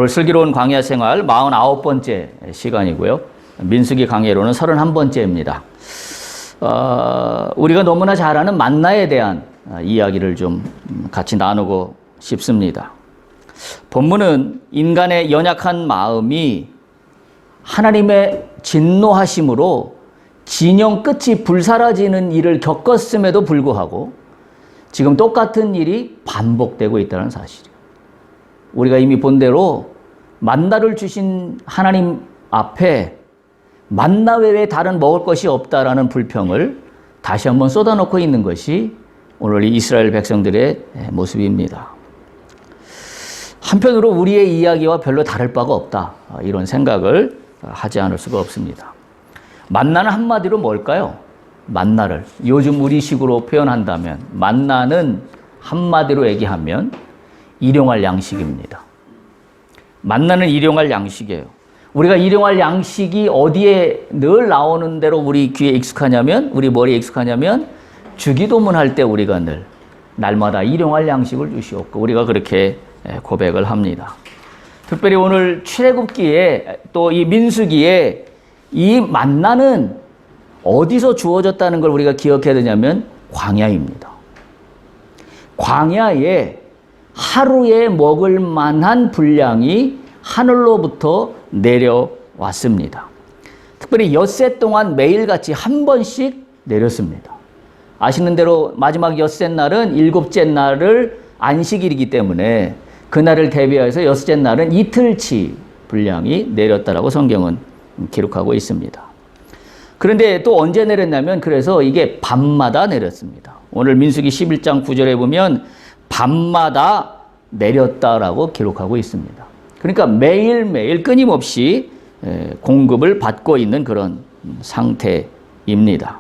오늘 슬기로운 광야 생활 49번째 시간이고요. 민수기 강해로는 31번째입니다. 우리가 너무나 잘 아는 만나에 대한 이야기를 좀 같이 나누고 싶습니다. 본문은 인간의 연약한 마음이 하나님의 진노하심으로 진영 끝이 불사라지는 일을 겪었음에도 불구하고 지금 똑같은 일이 반복되고 있다는 사실이에요. 우리가 이미 본 대로 만나를 주신 하나님 앞에 만나 외에 다른 먹을 것이 없다라는 불평을 다시 한번 쏟아놓고 있는 것이 오늘 이 이스라엘 백성들의 모습입니다. 한편으로 우리의 이야기와 별로 다를 바가 없다, 이런 생각을 하지 않을 수가 없습니다. 만나는 한마디로 뭘까요? 만나를 요즘 우리식으로 표현한다면 만나는 한마디로 얘기하면 일용할 양식입니다. 만나는 일용할 양식이에요. 우리가 일용할 양식이 어디에 늘 나오는 대로 우리 귀에 익숙하냐면, 우리 머리에 익숙하냐면 주기도문 할 때 우리가 늘 날마다 일용할 양식을 주시옵고 우리가 그렇게 고백을 합니다. 특별히 오늘 출애굽기에 또 이 민수기에 이 만나는 어디서 주어졌다는 걸 우리가 기억해야 되냐면 광야입니다. 광야에 하루에 먹을 만한 분량이 하늘로부터 내려왔습니다. 특별히 엿새 동안 매일같이 한 번씩 내렸습니다. 아시는 대로 마지막 엿새 날은 일곱째 날을 안식일이기 때문에 그날을 대비해서 여섯째 날은 이틀치 분량이 내렸다라고 성경은 기록하고 있습니다. 그런데 또 언제 내렸냐면 그래서 이게 밤마다 내렸습니다. 오늘 민수기 11장 9절에 보면 밤마다 내렸다라고 기록하고 있습니다. 그러니까 매일매일 끊임없이 공급을 받고 있는 그런 상태입니다.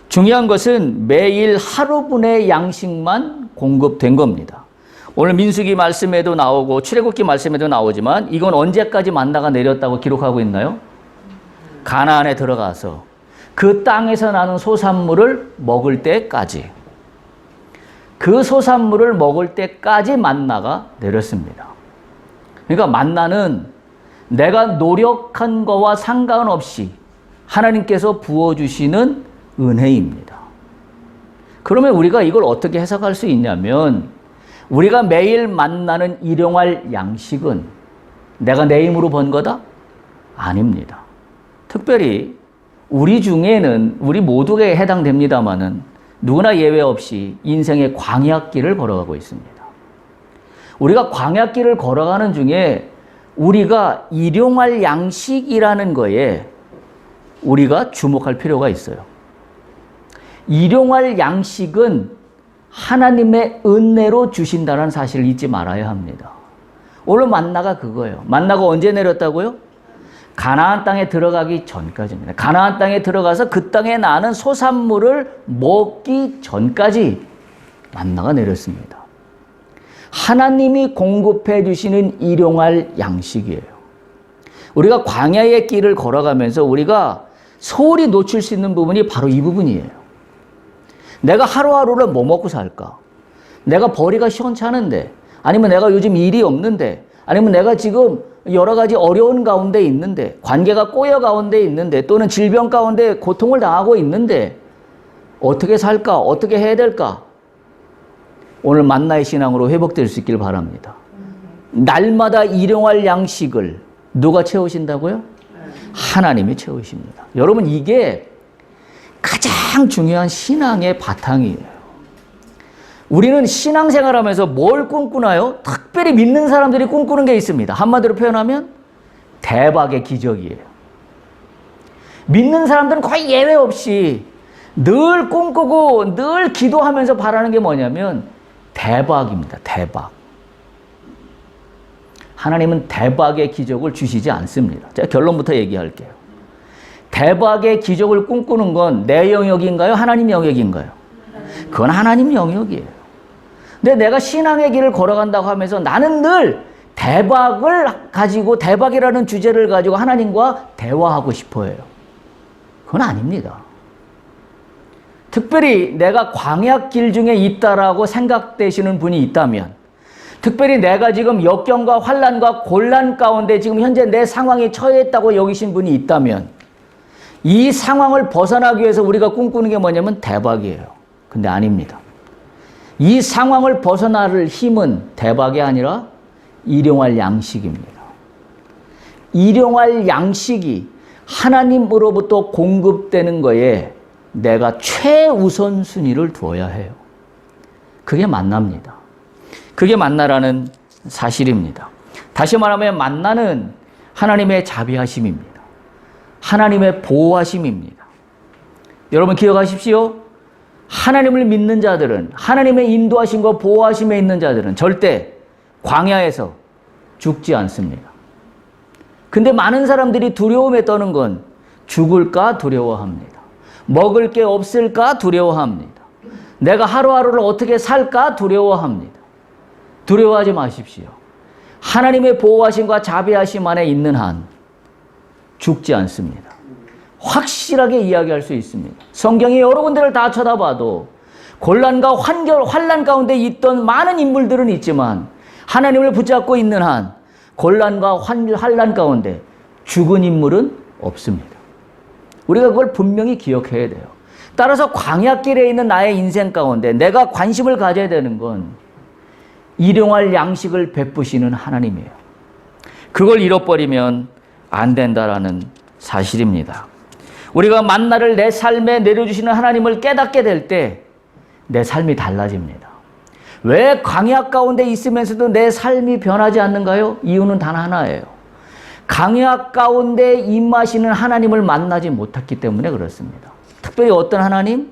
중요한 것은 매일 하루분의 양식만 공급된 겁니다. 오늘 민수기 말씀에도 나오고 출애굽기 말씀에도 나오지만 이건 언제까지 만나가 내렸다고 기록하고 있나요? 가나안에 들어가서 그 땅에서 나는 소산물을 먹을 때까지, 그 소산물을 먹을 때까지 만나가 내렸습니다. 그러니까 만나는 내가 노력한 거와 상관없이 하나님께서 부어주시는 은혜입니다. 그러면 우리가 이걸 어떻게 해석할 수 있냐면 우리가 매일 만나는 일용할 양식은 내가 내 힘으로 번 거다? 아닙니다. 특별히 우리 중에는 우리 모두에 해당됩니다마는 누구나 예외 없이 인생의 광야길을 걸어가고 있습니다. 우리가 광야길을 걸어가는 중에 우리가 일용할 양식이라는 거에 우리가 주목할 필요가 있어요. 일용할 양식은 하나님의 은혜로 주신다는 사실을 잊지 말아야 합니다. 오늘 만나가 그거예요. 만나가 언제 내렸다고요? 가나안 땅에 들어가기 전까지입니다. 가나안 땅에 들어가서 그 땅에 나는 소산물을 먹기 전까지 만나가 내렸습니다. 하나님이 공급해 주시는 일용할 양식이에요. 우리가 광야의 길을 걸어가면서 우리가 소홀히 놓칠 수 있는 부분이 바로 이 부분이에요. 내가 하루하루를 뭐 먹고 살까? 내가 벌이가 시원찮은데, 아니면 내가 요즘 일이 없는데, 아니면 내가 지금 여러 가지 어려운 가운데 있는데, 관계가 꼬여 가운데 있는데, 또는 질병 가운데 고통을 당하고 있는데 어떻게 살까? 어떻게 해야 될까? 오늘 만나의 신앙으로 회복될 수 있길 바랍니다. 날마다 일용할 양식을 누가 채우신다고요? 하나님이 채우십니다. 여러분, 이게 가장 중요한 신앙의 바탕이에요. 우리는 신앙생활하면서 뭘 꿈꾸나요? 특별히 믿는 사람들이 꿈꾸는 게 있습니다. 한마디로 표현하면 대박의 기적이에요. 믿는 사람들은 거의 예외 없이 늘 꿈꾸고 늘 기도하면서 바라는 게 뭐냐면 대박입니다. 대박. 하나님은 대박의 기적을 주시지 않습니다. 제가 결론부터 얘기할게요. 대박의 기적을 꿈꾸는 건 내 영역인가요? 하나님 영역인가요? 그건 하나님 영역이에요. 근데 내가 신앙의 길을 걸어간다고 하면서 나는 늘 대박을 가지고, 대박이라는 주제를 가지고 하나님과 대화하고 싶어 해요. 그건 아닙니다. 특별히 내가 광야길 중에 있다라고 생각되시는 분이 있다면, 특별히 내가 지금 역경과 환난과 곤란 가운데 지금 현재 내 상황에 처해 있다고 여기신 분이 있다면 이 상황을 벗어나기 위해서 우리가 꿈꾸는 게 뭐냐면 대박이에요. 근데 아닙니다. 이 상황을 벗어날 힘은 대박이 아니라 일용할 양식입니다. 일용할 양식이 하나님으로부터 공급되는 거에 내가 최우선순위를 두어야 해요. 그게 만납니다. 그게 만나라는 사실입니다. 다시 말하면 만나는 하나님의 자비하심입니다. 하나님의 보호하심입니다. 여러분 기억하십시오. 하나님을 믿는 자들은, 하나님의 인도하심과 보호하심에 있는 자들은 절대 광야에서 죽지 않습니다. 근데 많은 사람들이 두려움에 떠는 건 죽을까 두려워합니다. 먹을 게 없을까 두려워합니다. 내가 하루하루를 어떻게 살까 두려워합니다. 두려워하지 마십시오. 하나님의 보호하심과 자비하심 안에 있는 한 죽지 않습니다. 확실하게 이야기할 수 있습니다. 성경이 여러 군데를 다 쳐다봐도 곤란과 환난 가운데 있던 많은 인물들은 있지만 하나님을 붙잡고 있는 한 곤란과 환난 가운데 죽은 인물은 없습니다. 우리가 그걸 분명히 기억해야 돼요. 따라서 광야길에 있는 나의 인생 가운데 내가 관심을 가져야 되는 건 일용할 양식을 베푸시는 하나님이에요. 그걸 잃어버리면 안 된다라는 사실입니다. 우리가 만나를 내 삶에 내려주시는 하나님을 깨닫게 될 때 내 삶이 달라집니다. 왜 광야 가운데 있으면서도 내 삶이 변하지 않는가요? 이유는 단 하나예요. 광야 가운데 임하시는 하나님을 만나지 못했기 때문에 그렇습니다. 특별히 어떤 하나님?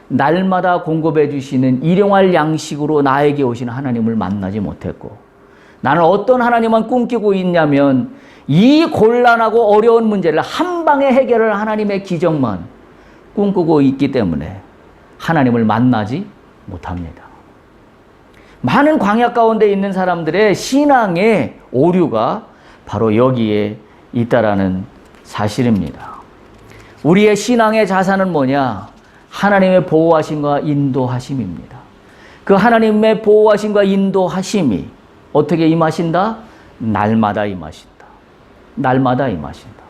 날마다 공급해 주시는 일용할 양식으로 나에게 오시는 하나님을 만나지 못했고 나는 어떤 하나님만 꿈꾸고 있냐면 이 곤란하고 어려운 문제를 한 방에 해결할 하나님의 기적만 꿈꾸고 있기 때문에 하나님을 만나지 못합니다. 많은 광야 가운데 있는 사람들의 신앙의 오류가 바로 여기에 있다라는 사실입니다. 우리의 신앙의 자산은 뭐냐? 하나님의 보호하심과 인도하심입니다. 그 하나님의 보호하심과 인도하심이 어떻게 임하신다? 날마다 임하신다. 날마다 임하신다.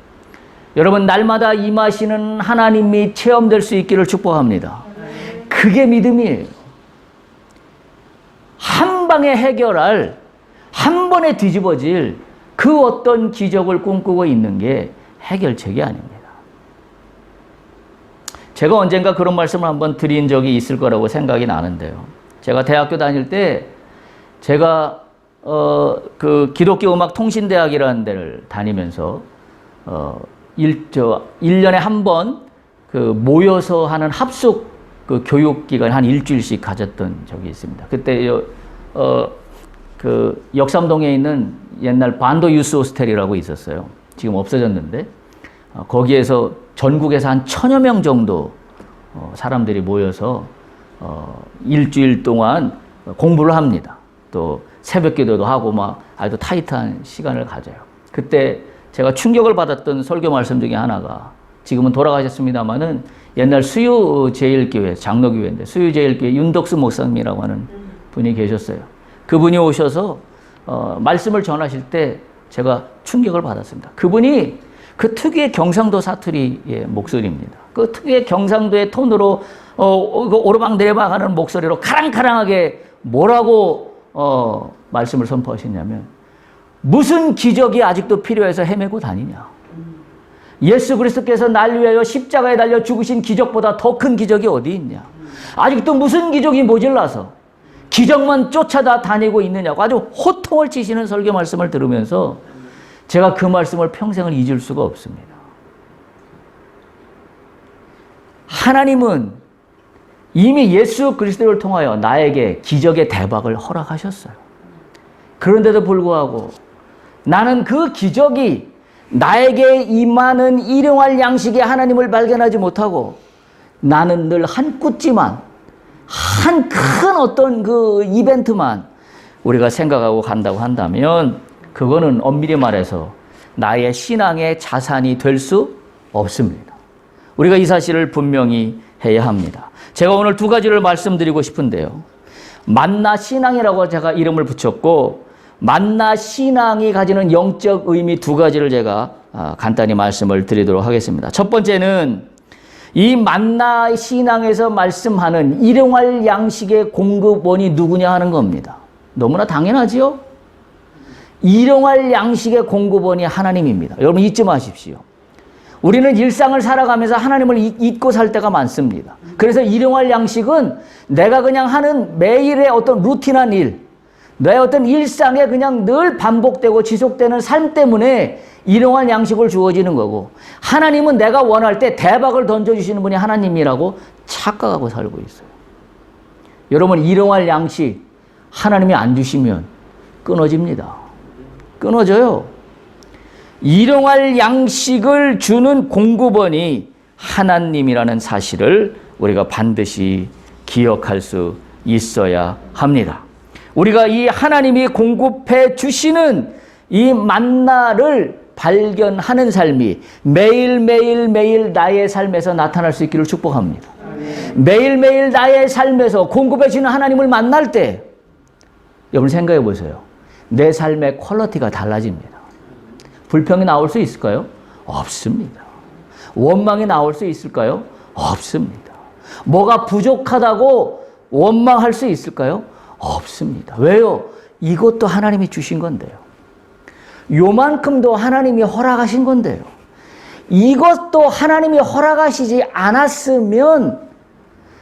여러분 날마다 임하시는 하나님이 체험될 수 있기를 축복합니다. 그게 믿음이에요. 한 방에 해결할, 한 번에 뒤집어질 그 어떤 기적을 꿈꾸고 있는 게 해결책이 아닙니다. 제가 언젠가 그런 말씀을 한번 드린 적이 있을 거라고 생각이 나는데요. 제가 대학교 다닐 때 제가 그 기독교 음악 통신대학이라는 데를 다니면서 1년에 한 번 그 모여서 하는 합숙 그 교육 기간 한 일주일씩 가졌던 적이 있습니다. 그때 그 역삼동에 있는 옛날 반도 유스 호스텔이라고 있었어요. 지금 없어졌는데 거기에서 전국에서 한 1000여 명 정도 사람들이 모여서 일주일 동안 공부를 합니다. 또 새벽 기도도 하고 막 아주 타이트한 시간을 가져요. 그때 제가 충격을 받았던 설교 말씀 중에 하나가 지금은 돌아가셨습니다마는 옛날 수유제일교회 장로교회인데 수유제일교회 윤덕수 목사님이라고 하는 분이 계셨어요. 그분이 오셔서 말씀을 전하실 때 제가 충격을 받았습니다. 그분이 그 특유의 경상도 사투리의 목소리입니다. 그 특유의 경상도의 톤으로 오르막내리막 하는 목소리로 카랑카랑하게 뭐라고 말씀을 선포하셨냐면 무슨 기적이 아직도 필요해서 헤매고 다니냐. 예수 그리스도께서 날 위하여 십자가에 달려 죽으신 기적보다 더 큰 기적이 어디 있냐. 아직도 무슨 기적이 모질라서 기적만 쫓아다 다니고 있느냐고 아주 호통을 치시는 설교 말씀을 들으면서 제가 그 말씀을 평생을 잊을 수가 없습니다. 하나님은 이미 예수 그리스도를 통하여 나에게 기적의 대박을 허락하셨어요. 그런데도 불구하고 나는 그 기적이 나에게 임하는 일용할 양식의 하나님을 발견하지 못하고 나는 늘 한 굿지만 한 큰 어떤 그 이벤트만 우리가 생각하고 간다고 한다면 그거는 엄밀히 말해서 나의 신앙의 자산이 될 수 없습니다. 우리가 이 사실을 분명히 해야 합니다. 제가 오늘 두 가지를 말씀드리고 싶은데요. 만나 신앙이라고 제가 이름을 붙였고, 만나 신앙이 가지는 영적 의미 두 가지를 제가 간단히 말씀을 드리도록 하겠습니다. 첫 번째는 이 만나 신앙에서 말씀하는 일용할 양식의 공급원이 누구냐 하는 겁니다. 너무나 당연하지요? 일용할 양식의 공급원이 하나님입니다. 여러분 잊지 마십시오. 우리는 일상을 살아가면서 하나님을 잊고 살 때가 많습니다. 그래서 일용할 양식은 내가 그냥 하는 매일의 어떤 루틴한 일, 내 어떤 일상에 그냥 늘 반복되고 지속되는 삶 때문에 일용할 양식을 주어지는 거고, 하나님은 내가 원할 때 대박을 던져주시는 분이 하나님이라고 착각하고 살고 있어요. 여러분, 일용할 양식 하나님이 안 주시면 끊어집니다. 끊어져요. 일용할 양식을 주는 공급원이 하나님이라는 사실을 우리가 반드시 기억할 수 있어야 합니다. 우리가 이 하나님이 공급해 주시는 이 만나를 발견하는 삶이 매일매일 나의 삶에서 나타날 수 있기를 축복합니다. 매일매일 나의 삶에서 공급해 주는 하나님을 만날 때 여러분 생각해 보세요. 내 삶의 퀄리티가 달라집니다. 불평이 나올 수 있을까요? 없습니다. 원망이 나올 수 있을까요? 없습니다. 뭐가 부족하다고 원망할 수 있을까요? 없습니다. 왜요? 이것도 하나님이 주신 건데요. 요만큼도 하나님이 허락하신 건데요. 이것도 하나님이 허락하시지 않았으면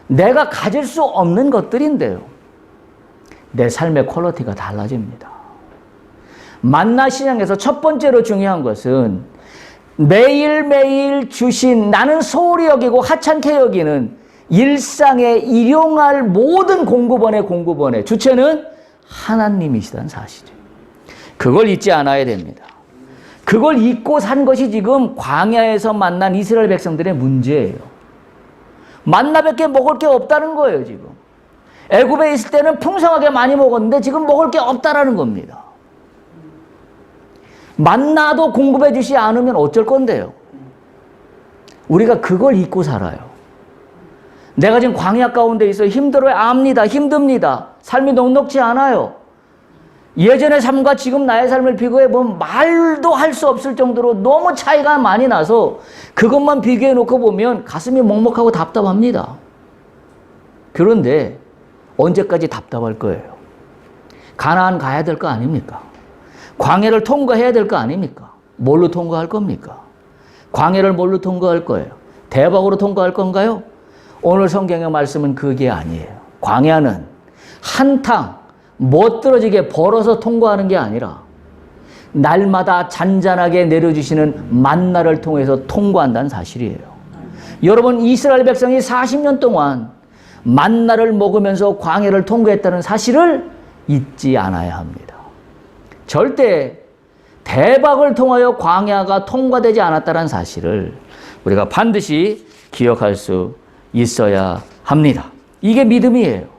내가 가질 수 없는 것들인데요. 내 삶의 퀄리티가 달라집니다. 만나 신앙에서 첫 번째로 중요한 것은 매일매일 주신, 나는 소홀히 여기고 하찮게 여기는 일상에 일용할 모든 공급원의 주체는 하나님이시다는 사실이에요. 그걸 잊지 않아야 됩니다. 그걸 잊고 산 것이 지금 광야에서 만난 이스라엘 백성들의 문제예요. 만나밖에 먹을 게 없다는 거예요, 지금. 애굽에 있을 때는 풍성하게 많이 먹었는데 지금 먹을 게 없다라는 겁니다. 만나도 공급해 주시지 않으면 어쩔 건데요. 우리가 그걸 잊고 살아요. 내가 지금 광야 가운데 있어 힘들어요. 압니다. 힘듭니다. 삶이 녹록지 않아요. 예전의 삶과 지금 나의 삶을 비교해 보면 말도 할 수 없을 정도로 너무 차이가 많이 나서 그것만 비교해 놓고 보면 가슴이 먹먹하고 답답합니다. 그런데 언제까지 답답할 거예요? 가나안 가야 될 거 아닙니까? 광야를 통과해야 될 거 아닙니까? 뭘로 통과할 겁니까? 광야를 뭘로 통과할 거예요? 대박으로 통과할 건가요? 오늘 성경의 말씀은 그게 아니에요. 광야는 한탕 멋들어지게 벌어서 통과하는 게 아니라 날마다 잔잔하게 내려주시는 만나를 통해서 통과한다는 사실이에요. 여러분, 이스라엘 백성이 40년 동안 만나를 먹으면서 광야를 통과했다는 사실을 잊지 않아야 합니다. 절대 대박을 통하여 광야가 통과되지 않았다는 사실을 우리가 반드시 기억할 수 있어야 합니다. 이게 믿음이에요.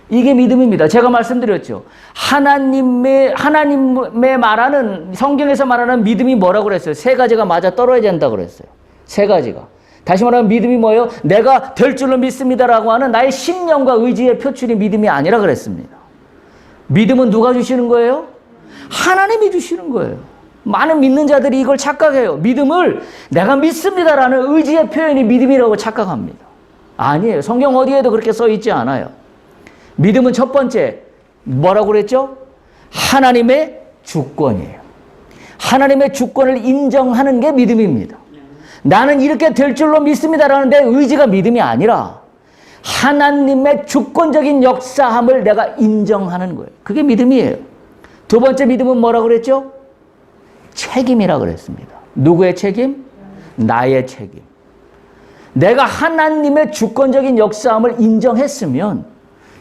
이게 믿음입니다. 제가 말씀드렸죠. 하나님의 말하는, 성경에서 말하는 믿음이 뭐라고 그랬어요? 세 가지가 맞아 떨어야 된다고 그랬어요. 세 가지가. 다시 말하면 믿음이 뭐예요? 내가 될 줄로 믿습니다라고 하는 나의 신념과 의지의 표출이 믿음이 아니라 그랬습니다. 믿음은 누가 주시는 거예요? 하나님이 주시는 거예요. 많은 믿는 자들이 이걸 착각해요. 믿음을 내가 믿습니다라는 의지의 표현이 믿음이라고 착각합니다. 아니에요. 성경 어디에도 그렇게 써 있지 않아요. 믿음은 첫 번째 뭐라고 그랬죠? 하나님의 주권이에요. 하나님의 주권을 인정하는 게 믿음입니다. 나는 이렇게 될 줄로 믿습니다라는 내 의지가 믿음이 아니라 하나님의 주권적인 역사함을 내가 인정하는 거예요. 그게 믿음이에요. 두 번째 믿음은 뭐라고 그랬죠? 책임이라고 그랬습니다. 누구의 책임? 나의 책임. 내가 하나님의 주권적인 역사함을 인정했으면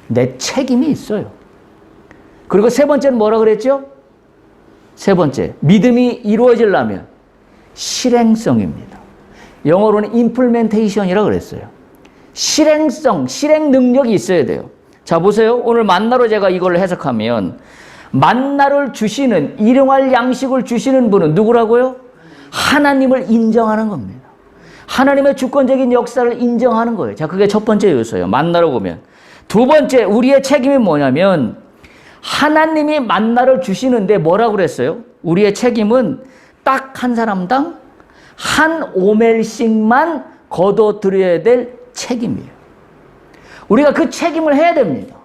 내 책임이 있어요. 그리고 세 번째는 뭐라고 그랬죠? 세 번째, 믿음이 이루어지려면 실행성입니다. 영어로는 implementation이라고 그랬어요. 실행성, 실행 능력이 있어야 돼요. 자, 보세요. 오늘 만나로 제가 이걸 해석하면 만나를 주시는, 일용할 양식을 주시는 분은 누구라고요? 하나님을 인정하는 겁니다. 하나님의 주권적인 역사를 인정하는 거예요. 자, 그게 첫 번째 요소예요. 만나로 보면. 두 번째, 우리의 책임이 뭐냐면 하나님이 만나를 주시는데 뭐라고 그랬어요? 우리의 책임은 딱 한 사람당 한 오멜씩만 거둬들여야 될 책임이에요. 우리가 그 책임을 해야 됩니다.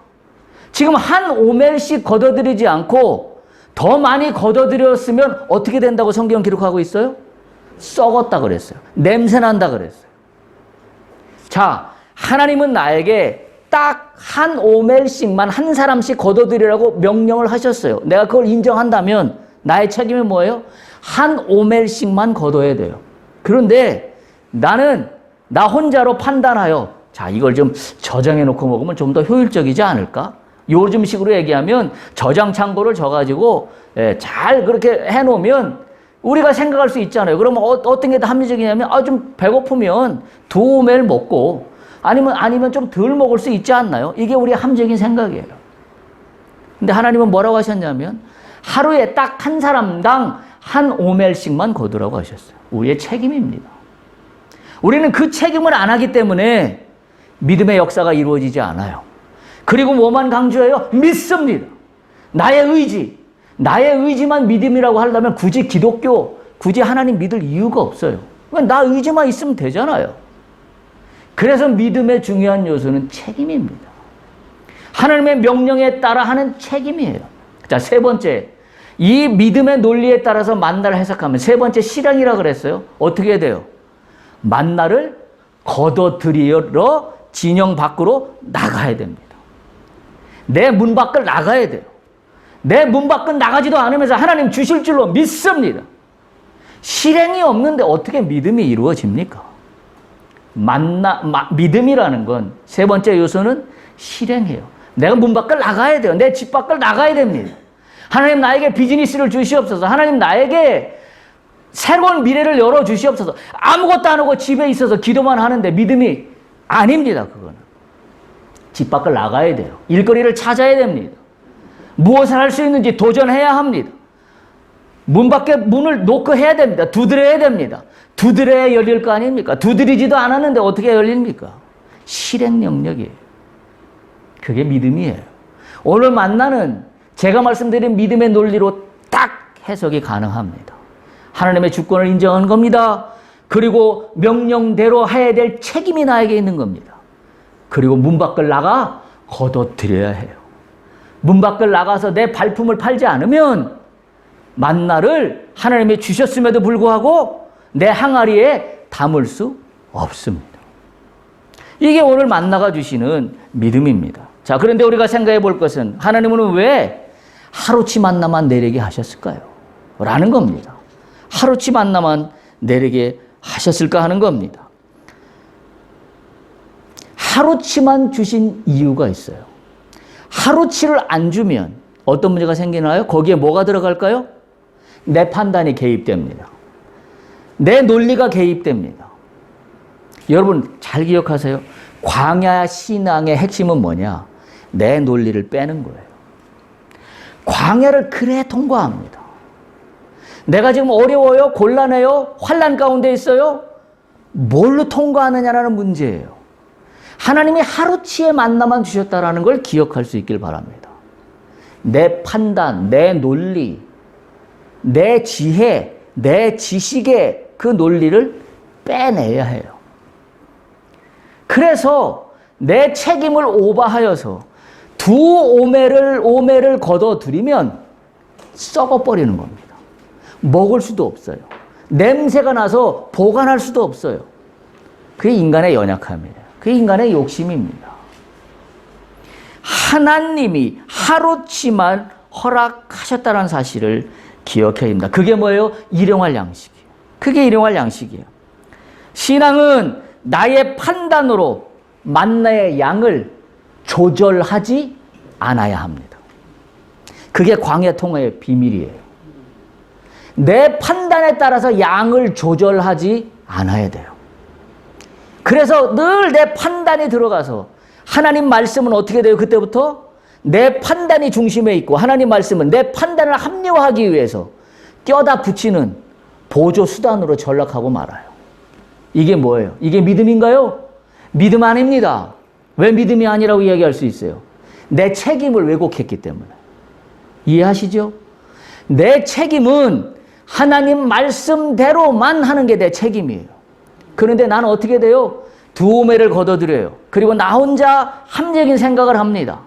지금 한 오멜씩 거둬들이지 않고 더 많이 거둬들였으면 어떻게 된다고 성경 기록하고 있어요? 썩었다 그랬어요. 냄새 난다 그랬어요. 자, 하나님은 나에게 딱 한 오멜씩만 한 사람씩 거둬들이라고 명령을 하셨어요. 내가 그걸 인정한다면 나의 책임이 뭐예요? 한 오멜씩만 거둬야 돼요. 그런데 나는 나 혼자로 판단하여 자, 이걸 좀 저장해 놓고 먹으면 좀 더 효율적이지 않을까? 요즘식으로 얘기하면 저장 창고를 져가지고 잘 그렇게 해놓으면 우리가 생각할 수 있잖아요. 그러면 어떤 게 더 합리적이냐면 좀 배고프면 2오멜 먹고 아니면 좀 덜 먹을 수 있지 않나요? 이게 우리의 합리적인 생각이에요. 근데 하나님은 뭐라고 하셨냐면 하루에 딱 한 사람당 한 오멜씩만 거두라고 하셨어요. 우리의 책임입니다. 우리는 그 책임을 안 하기 때문에 믿음의 역사가 이루어지지 않아요. 그리고 뭐만 강조해요? 믿습니다. 나의 의지만 믿음이라고 하려면 굳이 굳이 하나님 믿을 이유가 없어요. 나 의지만 있으면 되잖아요. 그래서 믿음의 중요한 요소는 책임입니다. 하나님의 명령에 따라 하는 책임이에요. 자, 세 번째. 이 믿음의 논리에 따라서 만나를 해석하면 세 번째 실행이라 그랬어요. 어떻게 해야 돼요? 만나를 거둬들이러 진영 밖으로 나가야 됩니다. 내 문 밖을 나가야 돼요. 내 문 밖은 나가지도 않으면서 하나님 주실 줄로 믿습니다. 실행이 없는데 어떻게 믿음이 이루어집니까? 믿음이라는 건 세 번째 요소는 실행이에요. 내가 문 밖을 나가야 돼요. 내 집 밖을 나가야 됩니다. 하나님 나에게 비즈니스를 주시옵소서. 하나님 나에게 새로운 미래를 열어주시옵소서. 아무것도 안 하고 집에 있어서 기도만 하는데 믿음이 아닙니다. 그거는. 집 밖을 나가야 돼요. 일거리를 찾아야 됩니다. 무엇을 할 수 있는지 도전해야 합니다. 문 밖에 문을 노크해야 됩니다. 두드려야 됩니다. 두드려야 열릴 거 아닙니까? 두드리지도 않았는데 어떻게 열립니까? 실행 영역이에요. 그게 믿음이에요. 오늘 만나는 제가 말씀드린 믿음의 논리로 딱 해석이 가능합니다. 하나님의 주권을 인정하는 겁니다. 그리고 명령대로 해야 될 책임이 나에게 있는 겁니다. 그리고 문 밖을 나가 거둬들여야 해요. 문 밖을 나가서 내 발품을 팔지 않으면 만나를 하나님이 주셨음에도 불구하고 내 항아리에 담을 수 없습니다. 이게 오늘 만나가 주시는 믿음입니다. 자, 그런데 우리가 생각해 볼 것은 하나님은 왜 하루치 만나만 내리게 하셨을까요? 라는 겁니다. 하루치 만나만 내리게 하셨을까 하는 겁니다. 하루치만 주신 이유가 있어요. 하루치를 안 주면 어떤 문제가 생기나요? 거기에 뭐가 들어갈까요? 내 판단이 개입됩니다. 내 논리가 개입됩니다. 여러분 잘 기억하세요. 광야 신앙의 핵심은 뭐냐? 내 논리를 빼는 거예요. 광야를 그래 통과합니다. 내가 지금 어려워요? 곤란해요? 환난 가운데 있어요? 뭘로 통과하느냐라는 문제예요. 하나님이 하루치의 만나만 주셨다라는 걸 기억할 수 있길 바랍니다. 내 판단, 내 논리, 내 지혜, 내 지식의 그 논리를 빼내야 해요. 그래서 내 책임을 오버하여서 2오멜을 거둬들이면 썩어버리는 겁니다. 먹을 수도 없어요. 냄새가 나서 보관할 수도 없어요. 그게 인간의 연약함이에요. 그게 인간의 욕심입니다. 하나님이 하루치만 허락하셨다는 사실을 기억해야 됩니다. 그게 뭐예요? 일용할 양식이에요. 그게 일용할 양식이에요. 신앙은 나의 판단으로 만나의 양을 조절하지 않아야 합니다. 그게 광야 통화의 비밀이에요. 내 판단에 따라서 양을 조절하지 않아야 돼요. 그래서 늘 내 판단이 들어가서 하나님 말씀은 어떻게 돼요? 그때부터 내 판단이 중심에 있고 하나님 말씀은 내 판단을 합리화하기 위해서 껴다 붙이는 보조 수단으로 전락하고 말아요. 이게 뭐예요? 이게 믿음인가요? 믿음 아닙니다. 왜 믿음이 아니라고 이야기할 수 있어요? 내 책임을 왜곡했기 때문에. 이해하시죠? 내 책임은 하나님 말씀대로만 하는 게 내 책임이에요. 그런데 나는 어떻게 돼요? 두오매를 걷어들여요. 그리고 나 혼자 합리적인 생각을 합니다.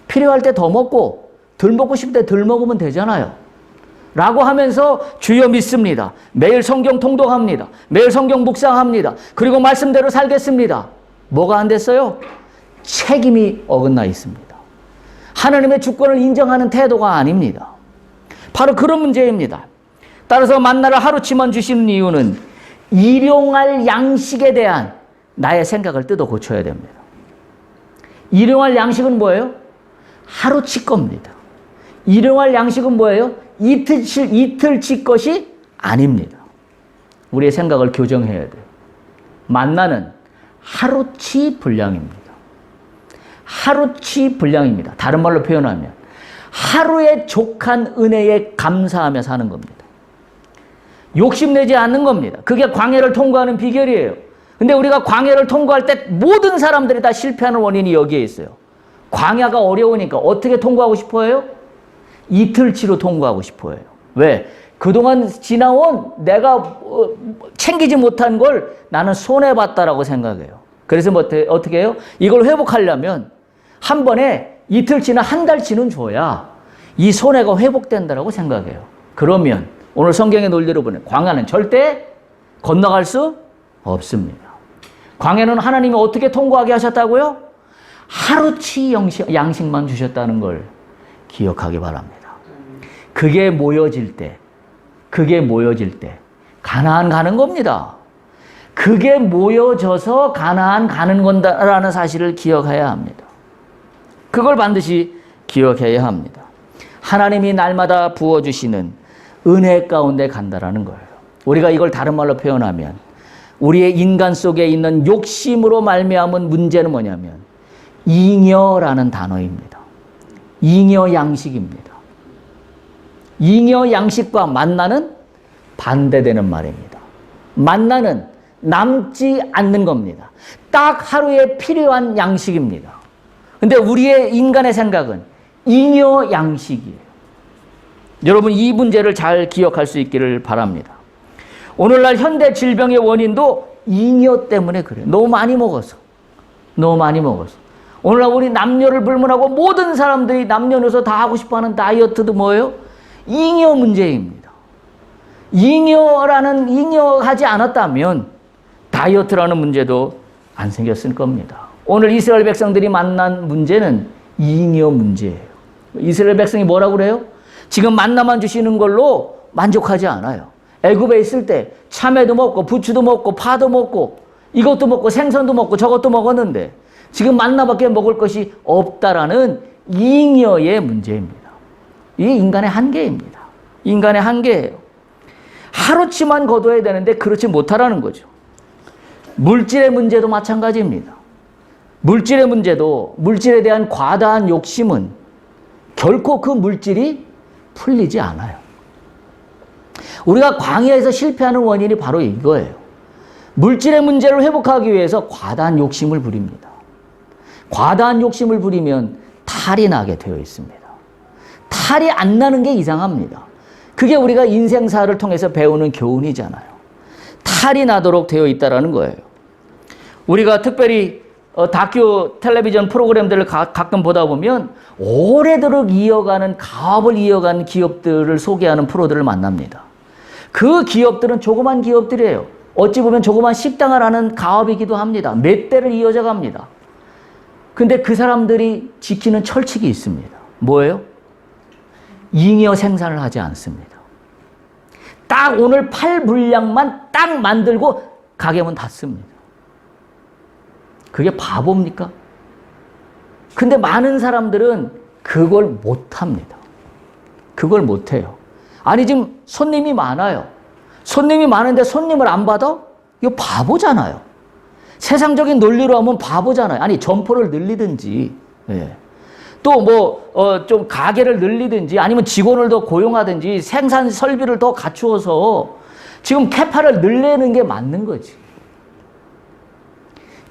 필요할 때 더 먹고 덜 먹고 싶을 때 덜 먹으면 되잖아요. 라고 하면서 주여 믿습니다. 매일 성경 통독합니다. 매일 성경 묵상합니다. 그리고 말씀대로 살겠습니다. 뭐가 안 됐어요? 책임이 어긋나 있습니다. 하나님의 주권을 인정하는 태도가 아닙니다. 바로 그런 문제입니다. 따라서 만나를 하루치만 주시는 이유는 일용할 양식에 대한 나의 생각을 뜯어 고쳐야 됩니다. 일용할 양식은 뭐예요? 하루치 겁니다. 일용할 양식은 뭐예요? 이틀치 것이 아닙니다. 우리의 생각을 교정해야 돼요. 만나는 하루치 분량입니다. 하루치 분량입니다. 다른 말로 표현하면 하루에 족한 은혜에 감사하며 사는 겁니다. 욕심내지 않는 겁니다. 그게 광야를 통과하는 비결이에요. 근데 우리가 광야를 통과할 때 모든 사람들이 다 실패하는 원인이 여기에 있어요. 광야가 어려우니까 어떻게 통과하고 싶어요? 이틀치로 통과하고 싶어요. 왜? 그동안 지나온 내가 챙기지 못한 걸 나는 손해봤다라고 생각해요. 그래서 어떻게 해요? 이걸 회복하려면 한 번에 이틀치나 한 달치는 줘야 이 손해가 회복된다라고 생각해요. 그러면 오늘 성경의 논리로 보면 광야는 절대 건너갈 수 없습니다. 광야는 하나님이 어떻게 통과하게 하셨다고요? 하루치 양식만 주셨다는 걸 기억하기 바랍니다. 그게 모여질 때 가나안 가는 겁니다. 그게 모여져서 가나안 가는 건다라는 사실을 기억해야 합니다. 그걸 반드시 기억해야 합니다. 하나님이 날마다 부어주시는 은혜 가운데 간다라는 거예요. 우리가 이걸 다른 말로 표현하면 우리의 인간 속에 있는 욕심으로 말미암은 문제는 뭐냐면 잉여라는 단어입니다. 잉여 양식입니다. 잉여 양식과 만나는 반대되는 말입니다. 만나는 남지 않는 겁니다. 딱 하루에 필요한 양식입니다. 근데 우리의 인간의 생각은 잉여 양식이에요. 여러분 이 문제를 잘 기억할 수 있기를 바랍니다. 오늘날 현대 질병의 원인도 잉여 때문에 그래요. 너무 많이 먹어서. 오늘날 우리 남녀를 불문하고 모든 사람들이 남녀노소 다 하고 싶어하는 다이어트도 뭐예요? 잉여 문제입니다. 잉여하지 않았다면 다이어트라는 문제도 안 생겼을 겁니다. 오늘 이스라엘 백성들이 만난 문제는 잉여 문제예요. 이스라엘 백성이 뭐라고 그래요? 지금 만나만 주시는 걸로 만족하지 않아요. 애굽에 있을 때 참외도 먹고 부추도 먹고 파도 먹고 이것도 먹고 생선도 먹고 저것도 먹었는데 지금 만나밖에 먹을 것이 없다라는 잉여의 문제입니다. 이게 인간의 한계입니다. 인간의 한계예요. 하루치만 거둬야 되는데 그렇지 못하라는 거죠. 물질의 문제도 마찬가지입니다. 물질의 문제도 물질에 대한 과다한 욕심은 결코 그 물질이 풀리지 않아요. 우리가 광야에서 실패하는 원인이 바로 이거예요. 물질의 문제를 회복하기 위해서 과다한 욕심을 부립니다. 과다한 욕심을 부리면 탈이 나게 되어 있습니다. 탈이 안 나는 게 이상합니다. 그게 우리가 인생사를 통해서 배우는 교훈이잖아요. 탈이 나도록 되어 있다는 거예요. 우리가 특별히 다큐 텔레비전 프로그램들을 가끔 보다 보면 오래도록 가업을 이어가는 기업들을 소개하는 프로들을 만납니다. 그 기업들은 조그만 기업들이에요. 어찌 보면 조그만 식당을 하는 가업이기도 합니다. 몇 대를 이어져 갑니다. 근데 그 사람들이 지키는 철칙이 있습니다. 뭐예요? 잉여 생산을 하지 않습니다. 딱 오늘 팔 분량만 딱 만들고 가게문 닫습니다. 그게 바보입니까? 근데 많은 사람들은 그걸 못합니다. 그걸 못해요. 아니 지금 손님이 많아요. 손님이 많은데 손님을 안 받아? 이거 바보잖아요. 세상적인 논리로 하면 바보잖아요. 아니 점포를 늘리든지 또 좀 가게를 늘리든지 아니면 직원을 더 고용하든지 생산 설비를 더 갖추어서 지금 캐파를 늘리는 게 맞는 거지.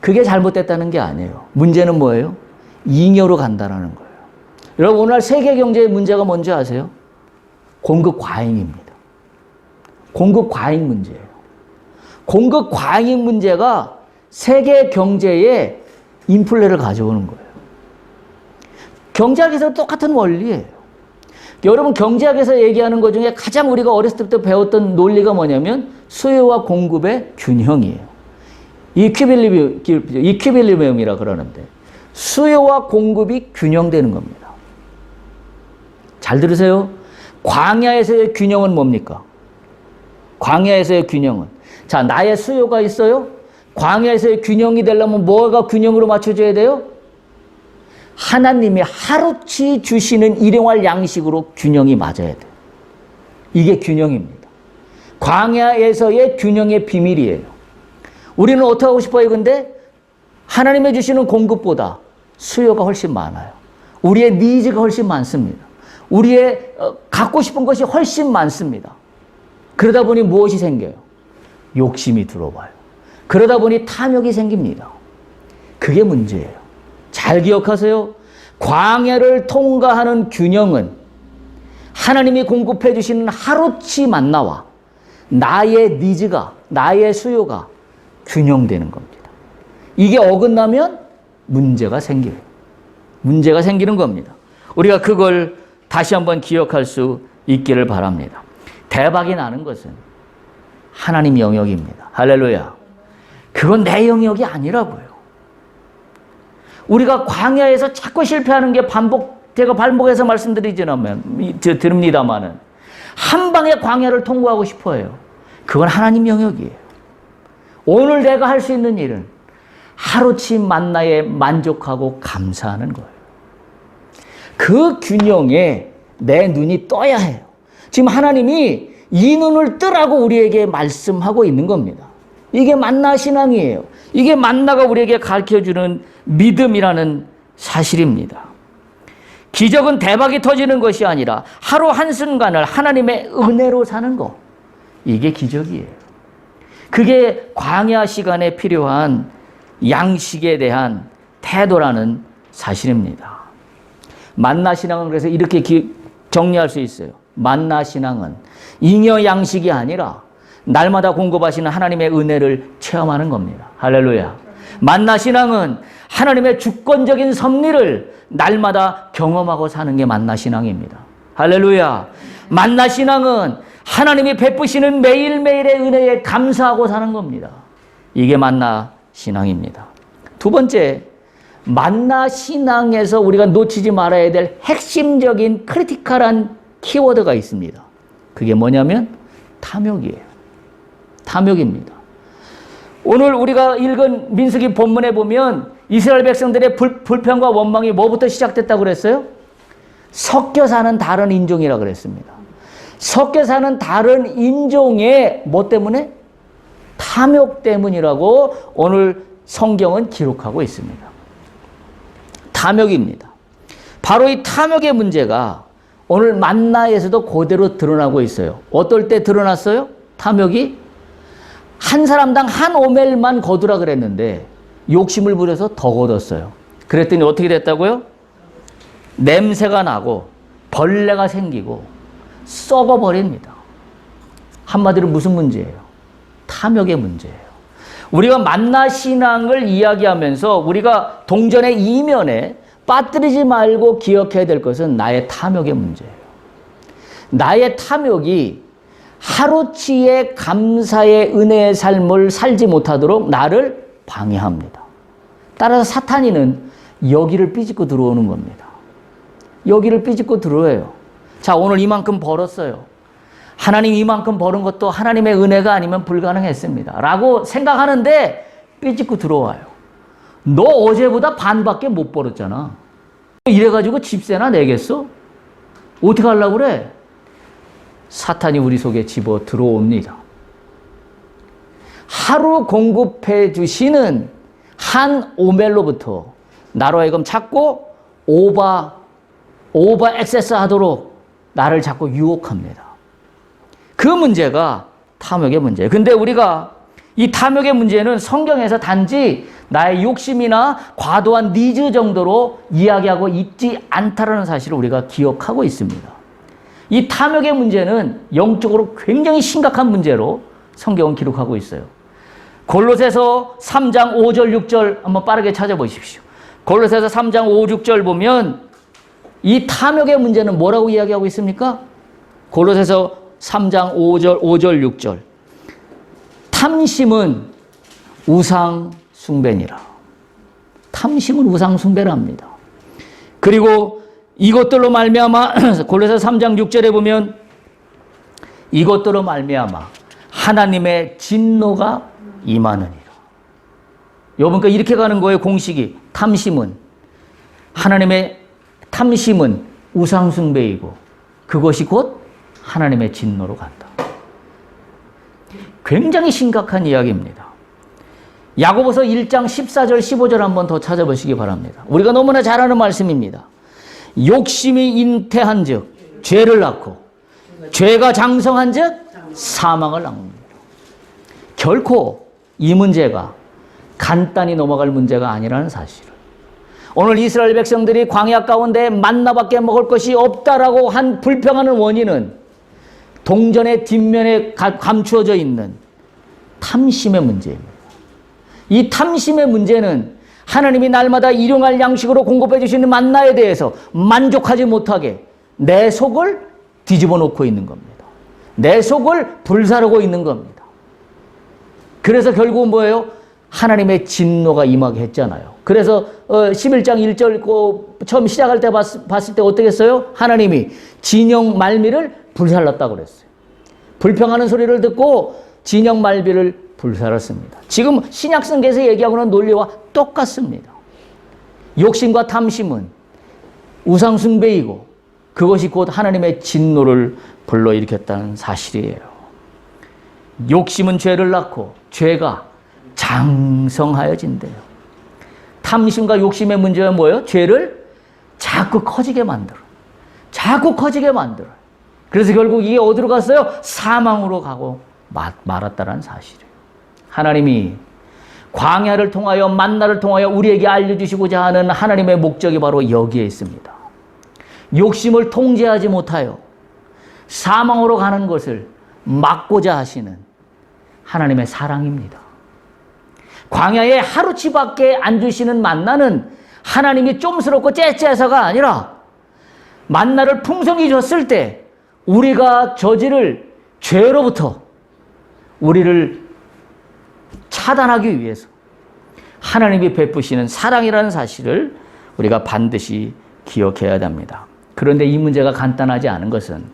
그게 잘못됐다는 게 아니에요. 문제는 뭐예요? 잉여로 간다는 거예요. 여러분, 오늘 세계 경제의 문제가 뭔지 아세요? 공급 과잉입니다. 공급 과잉 문제예요. 공급 과잉 문제가 세계 경제에 인플레를 가져오는 거예요. 경제학에서 똑같은 원리예요. 여러분, 경제학에서 얘기하는 것 중에 가장 우리가 어렸을 때부터 배웠던 논리가 뭐냐면 수요와 공급의 균형이에요. 이퀴빌리엄이라 그러는데 수요와 공급이 균형되는 겁니다. 잘 들으세요. 광야에서의 균형은 뭡니까? 광야에서의 균형은, 자, 나의 수요가 있어요. 광야에서의 균형이 되려면 뭐가 균형으로 맞춰져야 돼요? 하나님이 하루치 주시는 일용할 양식으로 균형이 맞아야 돼요. 이게 균형입니다. 광야에서의 균형의 비밀이에요. 우리는 어떻게 하고 싶어요? 근데 하나님이 주시는 공급보다 수요가 훨씬 많아요. 우리의 니즈가 훨씬 많습니다. 우리의 갖고 싶은 것이 훨씬 많습니다. 그러다 보니 무엇이 생겨요? 욕심이 들어와요. 그러다 보니 탐욕이 생깁니다. 그게 문제예요. 잘 기억하세요. 광야를 통과하는 균형은 하나님이 공급해 주시는 하루치 만나와 나의 니즈가, 나의 수요가 균형되는 겁니다. 이게 어긋나면 문제가 생겨요. 문제가 생기는 겁니다. 우리가 그걸 다시 한번 기억할 수 있기를 바랍니다. 대박이 나는 것은 하나님 영역입니다. 할렐루야. 그건 내 영역이 아니라고요. 우리가 광야에서 자꾸 실패하는 게 제가 반복해서 드립니다만은 한 방에 광야를 통과하고 싶어 해요. 그건 하나님 영역이에요. 오늘 내가 할 수 있는 일은 하루치 만나에 만족하고 감사하는 거예요. 그 균형에 내 눈이 떠야 해요. 지금 하나님이 이 눈을 뜨라고 우리에게 말씀하고 있는 겁니다. 이게 만나 신앙이에요. 이게 만나가 우리에게 가르쳐주는 믿음이라는 사실입니다. 기적은 대박이 터지는 것이 아니라 하루 한순간을 하나님의 은혜로 사는 것. 이게 기적이에요. 그게 광야 시간에 필요한 양식에 대한 태도라는 사실입니다. 만나 신앙은 그래서 이렇게 정리할 수 있어요. 만나 신앙은 잉여 양식이 아니라 날마다 공급하시는 하나님의 은혜를 체험하는 겁니다. 할렐루야. 만나 신앙은 하나님의 주권적인 섭리를 날마다 경험하고 사는 게 만나 신앙입니다. 할렐루야. 만나 신앙은 하나님이 베푸시는 매일매일의 은혜에 감사하고 사는 겁니다. 이게 만나 신앙입니다. 두 번째, 만나 신앙에서 우리가 놓치지 말아야 될 핵심적인 크리티컬한 키워드가 있습니다. 그게 뭐냐면 탐욕이에요. 탐욕입니다. 오늘 우리가 읽은 민수기 본문에 보면 이스라엘 백성들의 불평과 원망이 뭐부터 시작됐다고 그랬어요? 섞여 사는 다른 인종이라 그랬습니다. 섞여 사는 다른 인종의 뭐 때문에? 탐욕 때문이라고 오늘 성경은 기록하고 있습니다. 탐욕입니다. 바로 이 탐욕의 문제가 오늘 만나에서도 그대로 드러나고 있어요. 어떨 때 드러났어요? 탐욕이 한 사람당 한 오멜만 거두라 그랬는데 욕심을 부려서 더 거뒀어요. 그랬더니 어떻게 됐다고요? 냄새가 나고 벌레가 생기고 썩어버립니다. 한마디로 무슨 문제예요? 탐욕의 문제예요. 우리가 만나 신앙을 이야기하면서 우리가 동전의 이면에 빠뜨리지 말고 기억해야 될 것은 나의 탐욕의 문제예요. 나의 탐욕이 하루치의 감사의 은혜의 삶을 살지 못하도록 나를 방해합니다. 따라서 사탄이는 여기를 삐집고 들어오는 겁니다. 여기를 삐집고 들어와요. 자, 오늘 이만큼 벌었어요. 하나님 이만큼 버는 것도 하나님의 은혜가 아니면 불가능했습니다. 라고 생각하는데 삐집고 들어와요. 너 어제보다 반밖에 못 벌었잖아. 이래가지고 집세나 내겠어? 어떻게 하려고 그래? 사탄이 우리 속에 집어 들어옵니다. 하루 공급해 주시는 한 오멜로부터 나로 하여금 자꾸 오버 액세스 하도록 나를 자꾸 유혹합니다. 그 문제가 탐욕의 문제예요. 근데 우리가 이 탐욕의 문제는 성경에서 단지 나의 욕심이나 과도한 니즈 정도로 이야기하고 있지 않다라는 사실을 우리가 기억하고 있습니다. 이 탐욕의 문제는 영적으로 굉장히 심각한 문제로 성경은 기록하고 있어요. 골로새서 3장 5절 6절 한번 빠르게 찾아보십시오. 골로새서 3장 5, 6절 보면 이 탐욕의 문제는 뭐라고 이야기하고 있습니까? 골로새서 3장 5절 6절. 탐심은 우상 숭배니라. 탐심은 우상 숭배랍니다. 그리고 이것들로 말미암아 골로새서 3장 6절에 보면 이것들로 말미암아 하나님의 진노가 임하느니라. 여러분, 그러니까 이렇게 가는 거예요. 공식이. 탐심은 우상 숭배이고 그것이 곧 하나님의 진노로 간다. 굉장히 심각한 이야기입니다. 야고보서 1장 14절 15절 한번 더 찾아보시기 바랍니다. 우리가 너무나 잘 아는 말씀입니다. 욕심이 잉태한 즉 죄를 낳고 죄가 장성한 즉 사망을 낳습니다. 결코 이 문제가 간단히 넘어갈 문제가 아니라는 사실을, 오늘 이스라엘 백성들이 광야 가운데 만나밖에 먹을 것이 없다라고 한 불평하는 원인은 동전의 뒷면에 감추어져 있는 탐심의 문제입니다. 이 탐심의 문제는 하나님이 날마다 일용할 양식으로 공급해 주시는 만나에 대해서 만족하지 못하게 내 속을 뒤집어 놓고 있는 겁니다. 내 속을 불사르고 있는 겁니다. 그래서 결국은 뭐예요? 하나님의 진노가 임하게 했잖아요. 그래서 11장 1절 처음 시작할 때 봤을 때 어떻게 했어요? 하나님이 진영 말미를 불살랐다고 그랬어요. 불평하는 소리를 듣고 진영 말미를 불살랐습니다. 지금 신약성경에서 얘기하고는 논리와 똑같습니다. 욕심과 탐심은 우상 숭배이고 그것이 곧 하나님의 진노를 불러일으켰다는 사실이에요. 욕심은 죄를 낳고 죄가 장성하여진대요. 탐심과 욕심의 문제가 뭐예요? 죄를 자꾸 커지게 만들어. 자꾸 커지게 만들어. 그래서 결국 이게 어디로 갔어요? 사망으로 가고 말았다는 사실이에요. 하나님이 광야를 통하여 만나를 통하여 우리에게 알려주시고자 하는 하나님의 목적이 바로 여기에 있습니다. 욕심을 통제하지 못하여 사망으로 가는 것을 막고자 하시는 하나님의 사랑입니다. 광야에 하루치밖에 안 주시는 만나는 하나님이 좀스럽고 째째해서가 아니라 만나를 풍성히 줬을 때 우리가 저지를 죄로부터 우리를 차단하기 위해서 하나님이 베푸시는 사랑이라는 사실을 우리가 반드시 기억해야 됩니다. 그런데 이 문제가 간단하지 않은 것은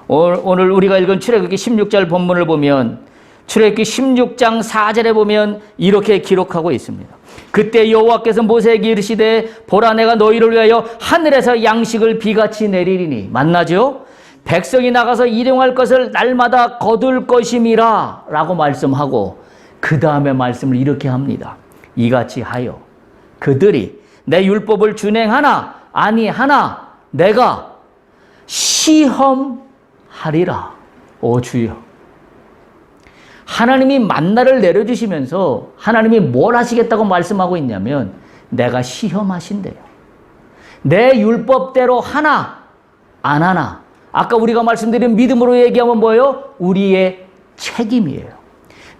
오늘 우리가 읽은 출애굽기 16절 본문을 보면 출애굽기 16장 4절에 보면 이렇게 기록하고 있습니다. 그때 여호와께서 모세에게 이르시되 보라 내가 너희를 위하여 하늘에서 양식을 비같이 내리리니 만나죠? 백성이 나가서 일용할 것을 날마다 거둘 것임이라 라고 말씀하고 그 다음에 말씀을 이렇게 합니다. 이같이 하여 그들이 내 율법을 준행하나 아니하나 내가 시험하리라. 오 주여. 하나님이 만나를 내려주시면서 하나님이 뭘 하시겠다고 말씀하고 있냐면 내가 시험하신대요. 내 율법대로 하나 안 하나. 아까 우리가 말씀드린 믿음으로 얘기하면 뭐예요? 우리의 책임이에요.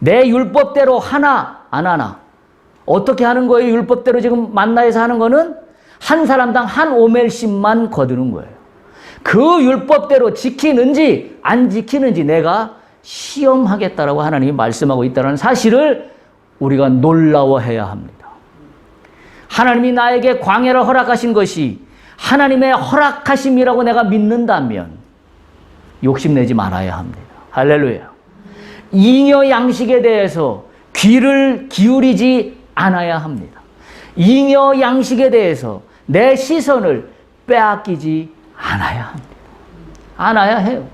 내 율법대로 하나 안 하나. 어떻게 하는 거예요? 율법대로 지금 만나에서 하는 거는 한 사람당 한 오멜씩만 거두는 거예요. 그 율법대로 지키는지 안 지키는지 내가 시험하겠다라고 하나님이 말씀하고 있다는 사실을 우리가 놀라워해야 합니다. 하나님이 나에게 광야를 허락하신 것이 하나님의 허락하심이라고 내가 믿는다면 욕심내지 말아야 합니다. 할렐루야. 잉여 양식에 대해서 귀를 기울이지 않아야 합니다. 잉여 양식에 대해서 내 시선을 빼앗기지 않아야 합니다. 않아야 해요.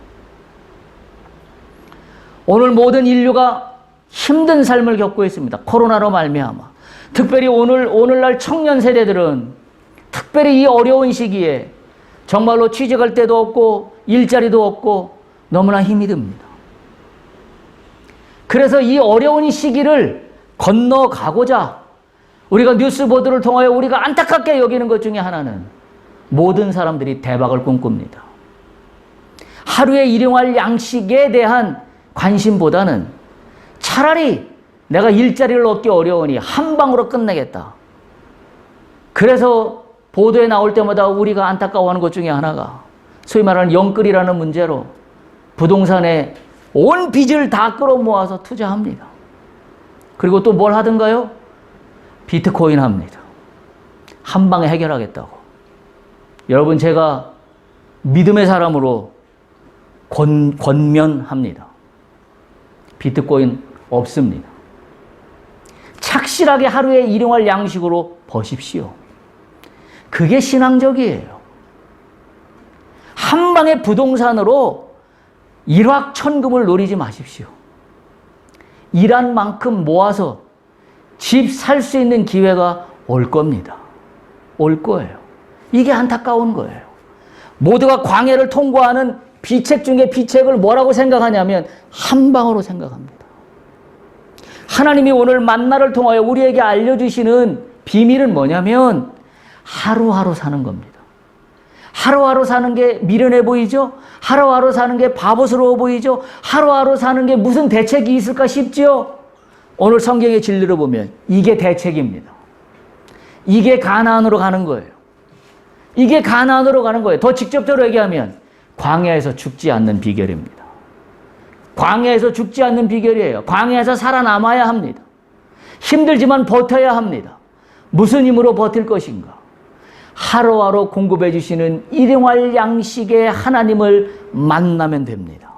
오늘 모든 인류가 힘든 삶을 겪고 있습니다. 코로나로 말미암아. 특별히 오늘날 청년 세대들은 특별히 이 어려운 시기에 정말로 취직할 데도 없고 일자리도 없고 너무나 힘이 듭니다. 그래서 이 어려운 시기를 건너가고자 우리가 뉴스 보도를 통하여 우리가 안타깝게 여기는 것 중에 하나는 모든 사람들이 대박을 꿈꿉니다. 하루에 일용할 양식에 대한 관심보다는 차라리 내가 일자리를 얻기 어려우니 한 방으로 끝내겠다. 그래서 보도에 나올 때마다 우리가 안타까워하는 것 중에 하나가 소위 말하는 영끌이라는 문제로 부동산에 온 빚을 다 끌어모아서 투자합니다. 그리고 또 뭘 하든가요? 비트코인 합니다. 한 방에 해결하겠다고. 여러분, 제가 믿음의 사람으로 권면합니다. 비트코인 없습니다. 착실하게 하루에 일용할 양식으로 버십시오. 그게 신앙적이에요. 한 방에 부동산으로 일확천금을 노리지 마십시오. 일한 만큼 모아서 집 살 수 있는 기회가 올 겁니다. 올 거예요. 이게 안타까운 거예요. 모두가 광야를 통과하는 비책 중에 비책을 뭐라고 생각하냐면 한 방으로 생각합니다. 하나님이 오늘 만나를 통하여 우리에게 알려주시는 비밀은 뭐냐면 하루하루 사는 겁니다. 하루하루 사는 게 미련해 보이죠? 하루하루 사는 게 바보스러워 보이죠? 하루하루 사는 게 무슨 대책이 있을까 싶죠? 오늘 성경의 진리를 보면 이게 대책입니다. 이게 가나안으로 가는 거예요. 이게 가나안으로 가는 거예요. 더 직접적으로 얘기하면 광야에서 죽지 않는 비결입니다. 광야에서 죽지 않는 비결이에요. 광야에서 살아남아야 합니다. 힘들지만 버텨야 합니다. 무슨 힘으로 버틸 것인가? 하루하루 공급해 주시는 일용할 양식의 하나님을 만나면 됩니다.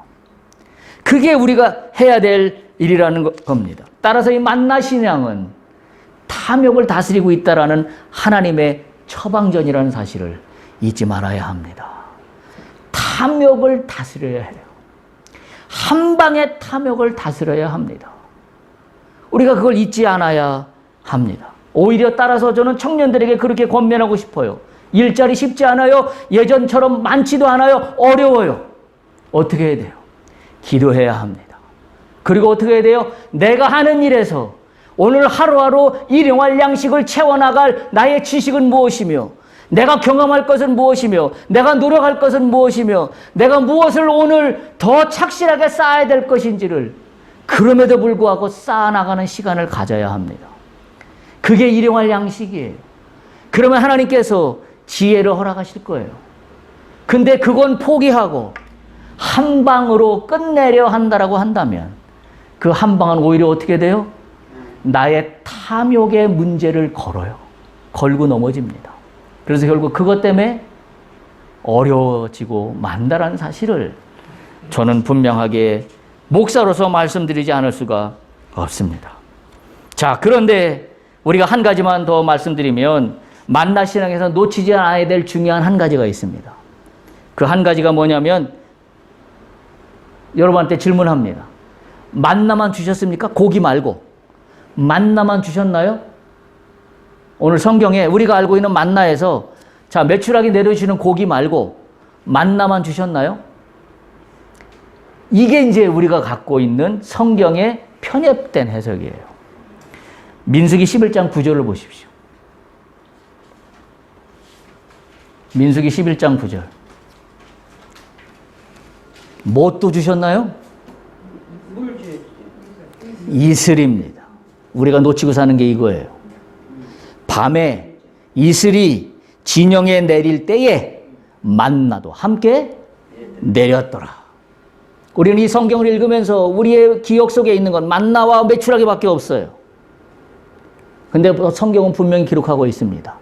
그게 우리가 해야 될 일이라는 겁니다. 따라서 이 만나 신앙은 탐욕을 다스리고 있다라는 하나님의 처방전이라는 사실을 잊지 말아야 합니다. 탐욕을 다스려야 해요. 한 방에 탐욕을 다스려야 합니다. 우리가 그걸 잊지 않아야 합니다. 오히려 따라서 저는 청년들에게 그렇게 권면하고 싶어요. 일자리 쉽지 않아요. 예전처럼 많지도 않아요. 어려워요. 어떻게 해야 돼요? 기도해야 합니다. 그리고 어떻게 해야 돼요? 내가 하는 일에서 오늘 하루하루 일용할 양식을 채워나갈 나의 지식은 무엇이며 내가 경험할 것은 무엇이며 내가 노력할 것은 무엇이며 내가 무엇을 오늘 더 착실하게 쌓아야 될 것인지를 그럼에도 불구하고 쌓아나가는 시간을 가져야 합니다. 그게 일용할 양식이에요. 그러면 하나님께서 지혜를 허락하실 거예요. 근데 그건 포기하고 한 방으로 끝내려 한다라고 한다면 그 한 방은 오히려 어떻게 돼요? 나의 탐욕의 문제를 걸고 넘어집니다. 그래서 결국 그것 때문에 어려워지고 만다라는 사실을 저는 분명하게 목사로서 말씀드리지 않을 수가 없습니다. 자, 그런데 우리가 한 가지만 더 말씀드리면 만나 신앙에서 놓치지 않아야 될 중요한 한 가지가 있습니다. 그 한 가지가 뭐냐면 여러분한테 질문합니다. 만나만 주셨습니까? 고기 말고 만나만 주셨나요? 오늘 성경에 우리가 알고 있는 만나에서 자, 메추라기 내려주시는 고기 말고 만나만 주셨나요? 이게 이제 우리가 갖고 있는 성경의 편협된 해석이에요. 민수기 11장 9절을 보십시오. 민수기 11장 9절. 뭐 또 주셨나요? 이슬입니다. 우리가 놓치고 사는 게 이거예요. 밤에 이슬이 진영에 내릴 때에 만나도 함께 내렸더라. 우리는 이 성경을 읽으면서 우리의 기억 속에 있는 건 만나와 메추라기밖에 없어요. 근데 성경은 분명히 기록하고 있습니다.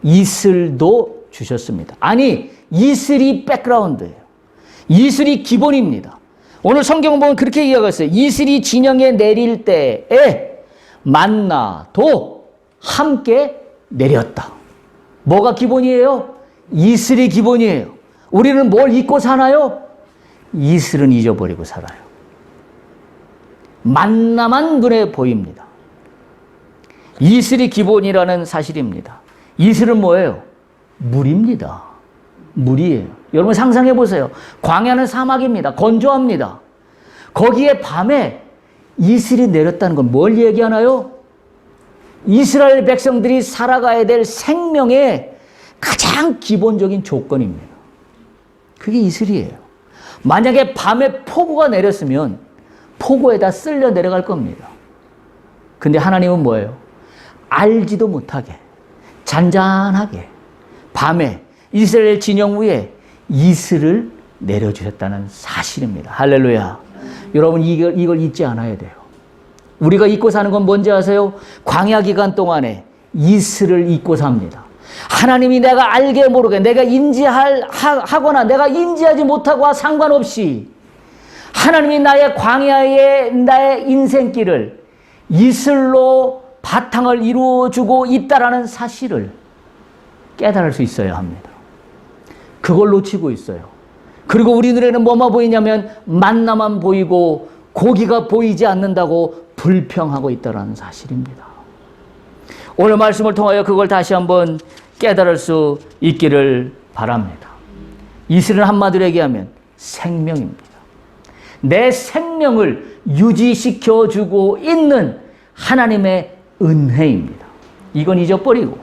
이슬도 주셨습니다. 아니, 이슬이 백그라운드예요. 이슬이 기본입니다. 오늘 성경 보면 그렇게 이야기하고 있어요. 이슬이 진영에 내릴 때에 만나도 함께 내렸다. 뭐가 기본이에요? 이슬이 기본이에요. 우리는 뭘 잊고 사나요? 이슬은 잊어버리고 살아요. 만나만 눈에 보입니다. 이슬이 기본이라는 사실입니다. 이슬은 뭐예요? 물입니다. 물이에요. 여러분 상상해 보세요. 광야는 사막입니다. 건조합니다. 거기에 밤에 이슬이 내렸다는 건 뭘 얘기하나요? 이스라엘 백성들이 살아가야 될 생명의 가장 기본적인 조건입니다. 그게 이슬이에요. 만약에 밤에 폭우가 내렸으면 폭우에다 쓸려 내려갈 겁니다. 근데 하나님은 뭐예요? 알지도 못하게 잔잔하게 밤에 이스라엘 진영 위에 이슬을 내려주셨다는 사실입니다. 할렐루야. 여러분 이걸 잊지 않아야 돼요. 우리가 잊고 사는 건 뭔지 아세요? 광야 기간 동안에 이슬을 잊고 삽니다. 하나님이 내가 알게 모르게 내가 인지하거나 내가 인지하지 못하고와 상관없이 하나님이 나의 광야의 나의 인생길을 이슬로 바탕을 이루어주고 있다라는 사실을 깨달을 수 있어야 합니다. 그걸 놓치고 있어요. 그리고 우리 눈에는 뭐만 보이냐면 만나만 보이고 고기가 보이지 않는다고 불평하고 있다는 사실입니다. 오늘 말씀을 통하여 그걸 다시 한번 깨달을 수 있기를 바랍니다. 이슬은 한마디로 얘기하면 생명입니다. 내 생명을 유지시켜주고 있는 하나님의 은혜입니다. 이건 잊어버리고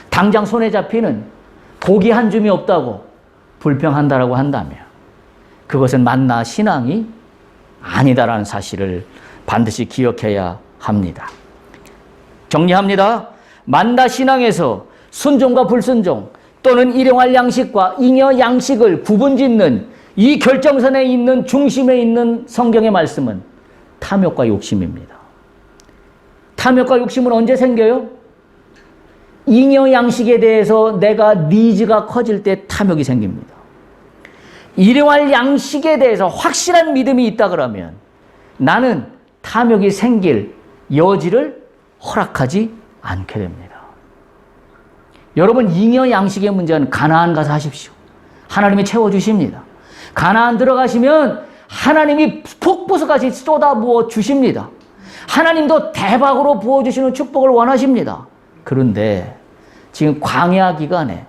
당장 손에 잡히는 고기 한 줌이 없다고 불평한다라고 한다면 그것은 만나 신앙이 아니다라는 사실을 반드시 기억해야 합니다. 정리합니다. 만나 신앙에서 순종과 불순종 또는 일용할 양식과 잉여 양식을 구분짓는 이 결정선에 있는 중심에 있는 성경의 말씀은 탐욕과 욕심입니다. 탐욕과 욕심은 언제 생겨요? 잉여 양식에 대해서 내가 니즈가 커질 때 탐욕이 생깁니다. 일용할 양식에 대해서 확실한 믿음이 있다 그러면 나는 탐욕이 생길 여지를 허락하지 않게 됩니다. 여러분 잉여 양식의 문제는 가나안 가서 하십시오. 하나님이 채워주십니다. 가나안 들어가시면 하나님이 폭포수같이 쏟아부어 주십니다. 하나님도 대박으로 부어주시는 축복을 원하십니다. 그런데 지금 광야 기간에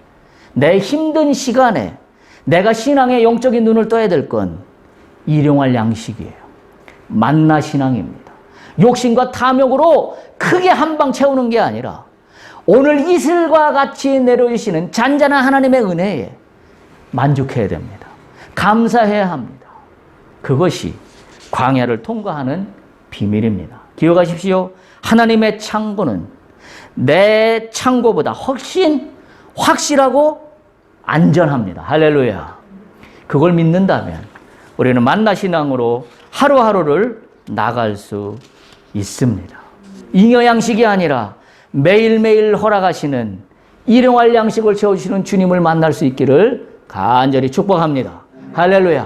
내 힘든 시간에 내가 신앙의 영적인 눈을 떠야 될 건 일용할 양식이에요. 만나 신앙입니다. 욕심과 탐욕으로 크게 한 방 채우는 게 아니라 오늘 이슬과 같이 내려주시는 잔잔한 하나님의 은혜에 만족해야 됩니다. 감사해야 합니다. 그것이 광야를 통과하는 비밀입니다. 기억하십시오. 하나님의 창고는 내 창고보다 훨씬 확실하고 안전합니다. 할렐루야. 그걸 믿는다면 우리는 만나 신앙으로 하루하루를 나갈 수 있습니다. 잉여 양식이 아니라 매일매일 허락하시는 일용할 양식을 채워주시는 주님을 만날 수 있기를 간절히 축복합니다. 할렐루야.